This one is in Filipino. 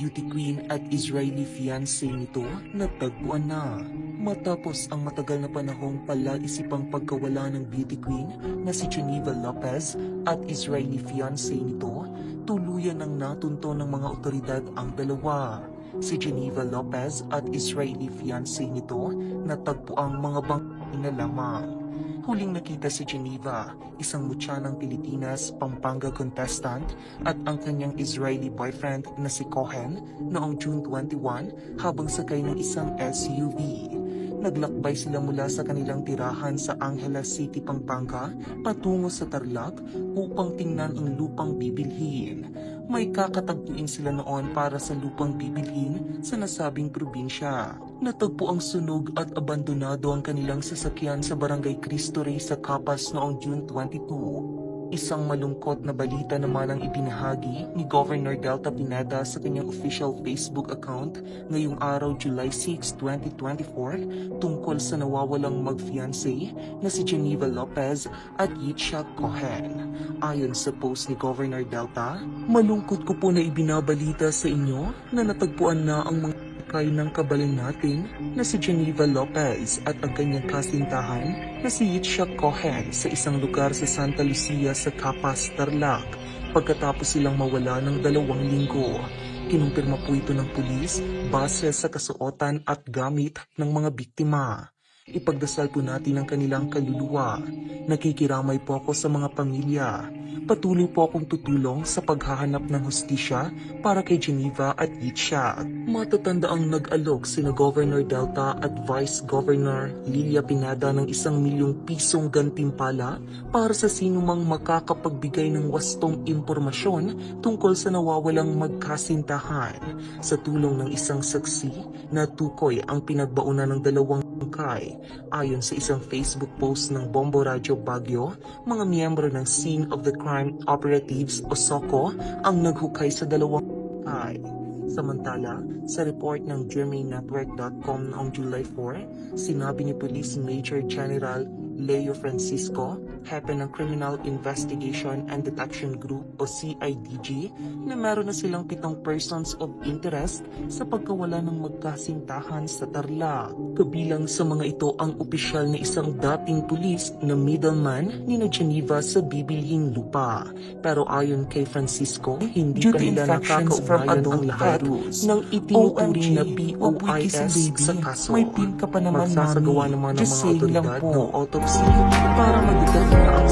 beauty queen at Israeli fiancé nito natagpuan na. Matapos ang matagal na panahong palaisipang pagkawala ng beauty queen na si Geneva Lopez at Israeli fiancé nito, tuluyan ng natunto ng mga otoridad ang dalawa. Si Geneva Lopez at Israeli fiancé nito natagpuang mga bangkay na lamang. Huling nakita si Geneva, isang mutyanang Pilipinas, Pampanga contestant, at ang kanyang Israeli boyfriend na si Cohen noong June 21 habang sakay ng isang SUV. Naglakbay sila mula sa kanilang tirahan sa Angeles City, Pampanga patungo sa Tarlac upang tingnan ang lupang bibilhin. May kakatagpuin sila noon para sa lupang bibilhin sa nasabing probinsya. Natagpo ang sunog at abandonado ang kanilang sasakyan sa Barangay Cristo Rey sa Capas noong June 22. Isang malungkot na balita naman ang ibinahagi ni Governor Delta Pineda sa kanyang official Facebook account ngayong araw July 6, 2024 tungkol sa nawawalang mag-fiancé na si Geneva Lopez at Yitzhak Cohen. Ayon sa post ni Governor Delta, malungkot ko po na ibinabalita sa inyo na natagpuan na ang mga ng kabalin natin na si Geneva Lopez at ang kanyang kasintahan na si Yitzhak Cohen sa isang lugar sa Santa Lucia sa Capas, Tarlac pagkatapos silang mawala ng 2 linggo. Kinumpirma po ito ng pulis base sa kasuotan at gamit ng mga biktima. Ipagdasal po natin ang kanilang kaluluwa. Nakikiramay po ako sa mga pamilya. Patuloy po akong tutulong sa paghahanap ng hustisya para kay Geneva at Yitzhak. Matatanda ang nag-alok sina Governor Delta at Vice Governor Lilia Pineda ng 1 milyong pisong gantimpala para sa sinumang makakapagbigay ng wastong impormasyon tungkol sa nawawalang magkasintahan. Sa tulong ng isang saksi, natukoy ang pinagbaunan ng 2 bangkay. Ayon sa isang Facebook post ng Bombo Radyo Baguio, mga miyembro ng Scene of the Crime Operatives o SOCO ang naghukay sa 2 bangkay. Samantala, sa report ng GMANetwork.com noong July 4, sinabi ni Police Major General Leo Francisco, hepe ng Criminal Investigation and Detection Group o CIDG, na meron na silang 7 persons of interest sa pagkawala ng magkasintahan sa Tarlac. Kabilang sa mga ito ang opisyal na isang dating pulis na middleman ni Geneva sa bibilhing lupa. Pero ayon kay Francisco, hindi pa nila nakakaunayan ang lahat ng itinuturing na POIS sa kaso. May pin ka pa naman, Magsasagawa mami. naman ng Just mga saying lang otoridad po. ng autopsy para magdetermina ang